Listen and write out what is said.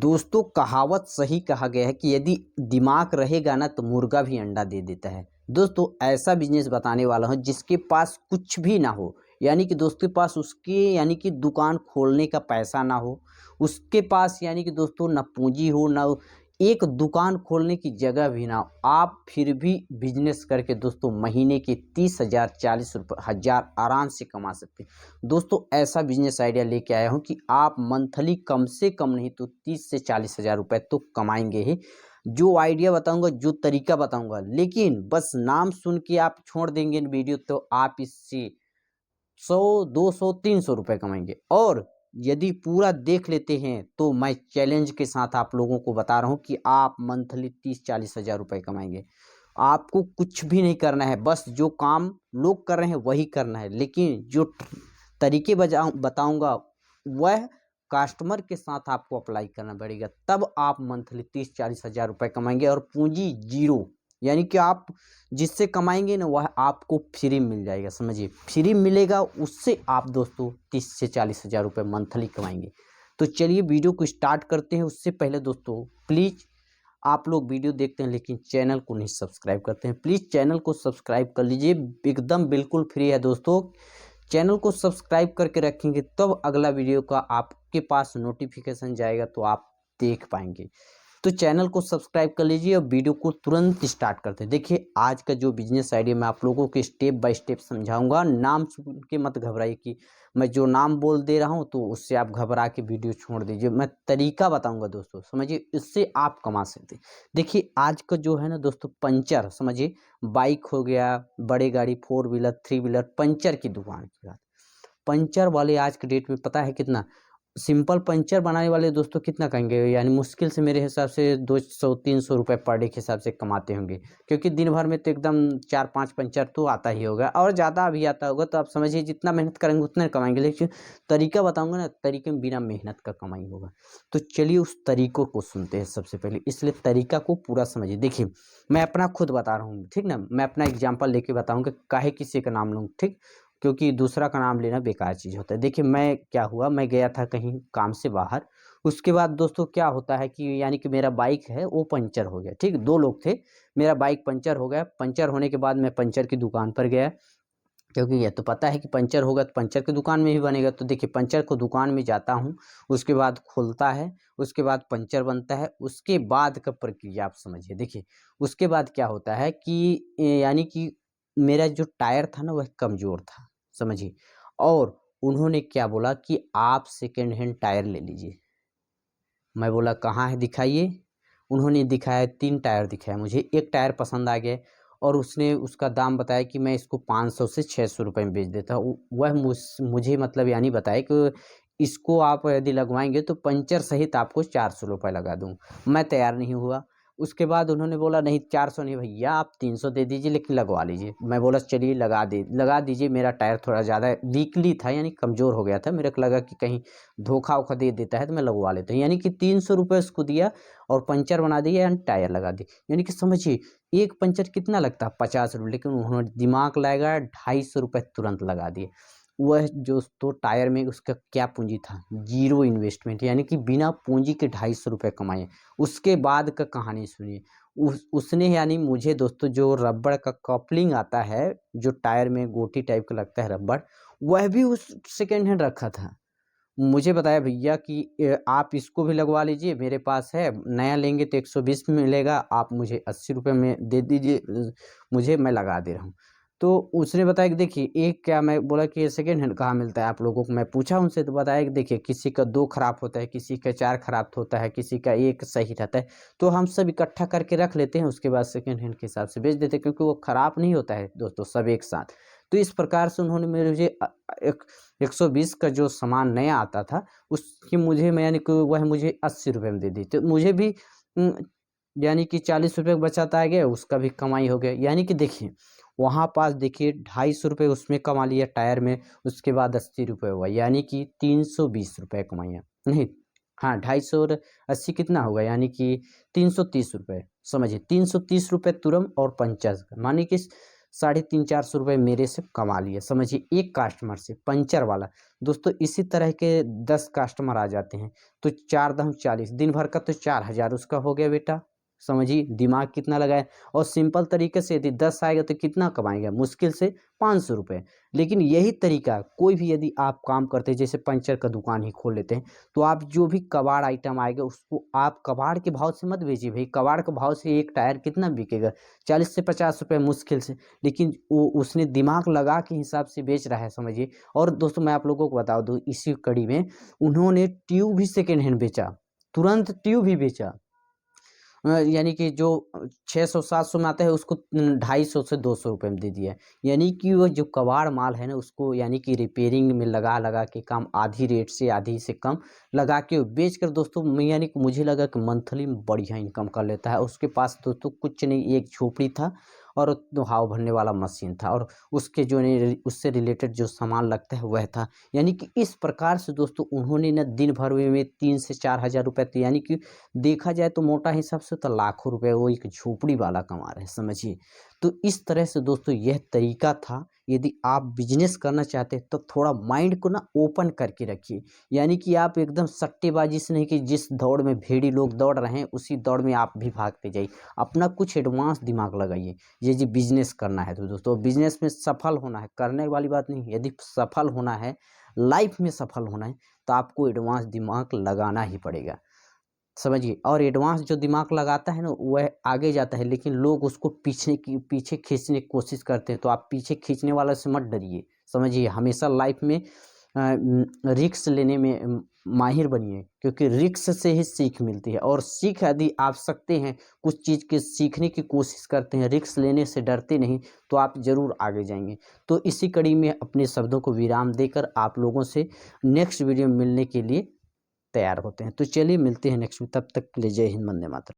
दोस्तों कहावत सही कहा गया है कि यदि दिमाग रहेगा ना तो मुर्गा भी अंडा दे देता है। दोस्तों ऐसा बिजनेस बताने वाला हूँ जिसके पास कुछ भी ना हो, यानी कि दोस्तों के पास उसके यानी कि दुकान खोलने का पैसा ना हो, उसके पास यानी कि दोस्तों ना पूंजी हो ना एक दुकान खोलने की जगह भी ना हो, आप फिर भी बिजनेस करके दोस्तों महीने के 30,000 40,000 आराम से कमा सकते हैं। दोस्तों ऐसा बिजनेस आइडिया लेके आया हूँ कि आप मंथली कम से कम नहीं तो 30 से 40,000 रुपए तो कमाएंगे ही। जो आइडिया बताऊंगा, जो तरीका बताऊंगा, लेकिन बस नाम सुन के आप छोड़ देंगे इन वीडियो तो आप इससे 100 200 300 रुपए कमाएंगे। और यदि पूरा देख लेते हैं तो मैं चैलेंज के साथ आप लोगों को बता रहा हूं कि आप मंथली 30-40 हजार रुपए कमाएंगे। आपको कुछ भी नहीं करना है, बस जो काम लोग कर रहे हैं वही करना है, लेकिन जो तरीके बताऊंगा वह कस्टमर के साथ आपको अप्लाई करना पड़ेगा, तब आप मंथली 30-40 हजार रुपए कमाएंगे और पूंजी जीरो। यानी कि आप जिससे कमाएंगे ना वह आपको फ्री मिल जाएगा, समझिए फ्री मिलेगा, उससे आप दोस्तों 30 से 40 हजार रुपये मंथली कमाएंगे। तो चलिए वीडियो को स्टार्ट करते हैं। उससे पहले दोस्तों प्लीज़, आप लोग वीडियो देखते हैं लेकिन चैनल को नहीं सब्सक्राइब करते हैं, प्लीज़ चैनल को सब्सक्राइब कर लीजिए, एकदम बिल्कुल फ्री है दोस्तों। चैनल को सब्सक्राइब करके रखेंगे तब अगला वीडियो का आपके पास नोटिफिकेशन जाएगा तो आप देख पाएंगे। तो चैनल को सब्सक्राइब कर लीजिए और वीडियो को तुरंत स्टार्ट करते हैं। देखिए आज का जो बिजनेस आइडिया मैं आप लोगों को स्टेप बाय स्टेप समझाऊंगा, नाम सुन के मत घबराइए कि मैं जो नाम बोल दे रहा हूं तो उससे आप घबरा के वीडियो छोड़ दीजिए। मैं तरीका बताऊंगा दोस्तों, समझिए इससे आप कमा सकते हैं। देखिए आज का जो है ना दोस्तों, पंचर, समझिए बाइक हो गया, बड़े गाड़ी 4 व्हीलर 3 व्हीलर पंचर की दुकान की बात। पंचर वाले आज के डेट में पता है कितना, सिंपल पंचर बनाने वाले दोस्तों कितना कहेंगे, यानी मुश्किल से मेरे हिसाब से 200-300 रुपये पर डे के हिसाब से कमाते होंगे, क्योंकि दिन भर में तो एकदम 4-5 पंचर तो आता ही होगा और ज़्यादा भी आता होगा। तो आप समझिए जितना मेहनत करेंगे उतना कमाएंगे, लेकिन तरीका बताऊंगा ना, तरीके में बिना मेहनत का कमाई होगा। तो चलिए उस तरीकों को सुनते हैं सबसे पहले, इसलिए तरीका को पूरा समझिए। देखिए मैं अपना खुद बता रहा हूँ, ठीक ना, मैं अपना एग्जाम्पल लेके बताऊँगा, काहे किसी का नाम लूँ, ठीक, क्योंकि दूसरा का नाम लेना बेकार चीज़ होता है। देखिए मैं क्या हुआ, मैं गया था कहीं काम से बाहर, उसके बाद दोस्तों क्या होता है कि यानी कि मेरा बाइक है वो पंचर हो गया, ठीक, 2 लोग थे, मेरा बाइक पंचर हो गया। पंचर होने के बाद मैं पंचर की दुकान पर गया, क्योंकि ये तो पता है कि पंचर होगा तो पंचर की दुकान में ही बनेगा। तो देखिए पंचर को दुकान में जाता हूँ, उसके बाद खुलता है, उसके बाद पंचर बनता है, उसके बाद का प्रक्रिया आप समझिए। देखिए उसके बाद क्या होता है कि यानी कि मेरा जो टायर था ना वह कमज़ोर था, समझिए, और उन्होंने क्या बोला कि आप सेकंड हैंड टायर ले लीजिए। मैं बोला कहाँ है दिखाइए। उन्होंने दिखाया, 3 टायर दिखाया मुझे, एक टायर पसंद आ गया और उसने उसका दाम बताया कि मैं इसको 500 से 600 रुपए में बेच देता हूँ। वह मुझे मतलब यानी बताया कि इसको आप यदि लगवाएँगे तो पंचर सहित आपको 400 रुपए लगा दूँ। मैं तैयार नहीं हुआ। उसके बाद उन्होंने बोला नहीं 400 नहीं भैया, आप 300 दे दीजिए लेकिन लगवा लीजिए। मैं बोला चलिए लगा दीजिए। मेरा टायर थोड़ा ज़्यादा वीकली था, यानी कमज़ोर हो गया था। मेरे को लगा कि कहीं धोखा-वोखा दे देता है तो मैं लगवा लेता हूँ। यानी कि 300 रुपए उसको दिया और पंचर बना दिया एंड टायर लगा दी। यानी कि समझिए एक पंचर कितना लगता है, 50 रुपए, लेकिन उन्होंने दिमाग लगाया, 250 रुपए तुरंत लगा दिए। वह जो तो टायर में उसका क्या पूँजी था, ज़ीरो इन्वेस्टमेंट, यानी कि बिना पूँजी के 250 रुपए कमाए। उसके बाद का कहानी सुनिए। उसने यानी मुझे दोस्तों जो रबड़ का कपलिंग आता है, जो टायर में गोटी टाइप का लगता है रबड़, वह भी उस सेकंड हैंड रखा था। मुझे बताया भैया कि आप इसको भी लगवा लीजिए, मेरे पास है, नया लेंगे तो 120 में मिलेगा, आप मुझे 80 रुपए में दे दीजिए, मुझे मैं लगा दे रहा हूँ। तो उसने बताया कि देखिए एक क्या, मैं बोला कि ये सेकंड हैंड कहाँ मिलता है आप लोगों को, मैं पूछा उनसे तो बताया कि देखिए किसी का 2 खराब होता है, किसी का 4 खराब होता है, किसी का 1 सही रहता है, तो हम सब इकट्ठा करके रख लेते हैं, उसके बाद सेकंड हैंड के हिसाब से बेच देते हैं, क्योंकि वो खराब नहीं होता है दोस्तों सब एक साथ। तो इस प्रकार से उन्होंने मुझे एक 120 का जो सामान नया आता था उसकी मुझे मैं यानी कि वह मुझे 80 रुपए में दे दी। तो मुझे भी उम, यानी कि 40 रुपए बचाता आ गया, उसका भी कमाई हो गया। यानी कि देखिए वहाँ पास देखिए 250 रुपए उसमें कमा लिया टायर में, उसके बाद 80 रुपए हुआ, यानी कि 320 रुपए कमाया। नहीं, हाँ 250 और 80 कितना होगा, यानी कि 330 रुपए, समझिए 330 रुपए तुरंत और 50 का, मानिए कि ₹350-400 मेरे से कमा लिया, समझिए एक कस्टमर से, पंचर वाला। दोस्तों इसी तरह के 10 कस्टमर आ जाते हैं, तो 4 दम 40, दिन भर का तो 4000 उसका हो गया बेटा। समझिए दिमाग कितना लगाए। और सिंपल तरीके से यदि 10 आएगा तो कितना कमाएगा, मुश्किल से ₹500। लेकिन यही तरीका कोई भी यदि आप काम करते हैं, जैसे पंचर का दुकान ही खोल लेते हैं, तो आप जो भी कबाड़ आइटम आएगा उसको आप कबाड़ के भाव से मत बेचिए भाई। कबाड़ के भाव से एक टायर कितना बिकेगा, 40 से ₹50 मुश्किल से। लेकिन वो उसने दिमाग लगा के हिसाब से बेच रहा है, समझिए। और दोस्तों मैं आप लोगों को बता दूं, इसी कड़ी में उन्होंने ट्यूब भी सेकेंड हैंड बेचा, तुरंत ट्यूब भी बेचा। यानी कि जो 600-700 में आता है उसको 250 से ₹200 में दे दिया। यानी कि वो जो कबाड़ माल है ना, उसको यानी कि रिपेयरिंग में लगा लगा के काम आधी रेट से, आधी से कम लगा के बेच कर दोस्तों, यानी कि मुझे लगा कि मंथली में बढ़िया इनकम कर लेता है। उसके पास दोस्तों कुछ नहीं, एक झोपड़ी था और तो हवा भरने वाला मशीन था, और उसके जो उससे रिलेटेड जो सामान लगता है वह था। यानी कि इस प्रकार से दोस्तों उन्होंने ना दिन भर में 3 से 4 हज़ार रुपये, तो यानी कि देखा जाए तो मोटा हिसाब से तो लाखों रुपए वो एक झोपड़ी वाला कमा रहे हैं, समझिए। तो इस तरह से दोस्तों यह तरीका था। यदि आप बिजनेस करना चाहते हैं तो थोड़ा माइंड को ना ओपन करके रखिए। यानी कि आप एकदम सट्टेबाजी से नहीं, कि जिस दौड़ में भेड़ी लोग दौड़ रहे हैं उसी दौड़ में आप भी भागते जाइए। अपना कुछ एडवांस दिमाग लगाइए। ये जी बिजनेस करना है तो दोस्तों बिजनेस में सफल होना है, करने वाली बात नहीं है। यदि सफल होना है, लाइफ में सफल होना है, तो आपको एडवांस दिमाग लगाना ही पड़ेगा, समझिए। और एडवांस जो दिमाग लगाता है ना वह आगे जाता है, लेकिन लोग उसको पीछे खींचने की कोशिश करते हैं। तो आप पीछे खींचने वाले से मत डरिए, समझिए। हमेशा लाइफ में रिस्क लेने में माहिर बनिए, क्योंकि रिस्क से ही सीख मिलती है। और सीख यदि आप सकते हैं, कुछ चीज़ के सीखने की कोशिश करते हैं, रिस्क लेने से डरते नहीं, तो आप ज़रूर आगे जाएंगे। तो इसी कड़ी में अपने शब्दों को विराम देकर आप लोगों से नेक्स्ट वीडियो में मिलने के लिए तैयार होते हैं। तो चलिए मिलते हैं नेक्स्ट में, तब तक के लिए जय हिंद, वंदे मातरम।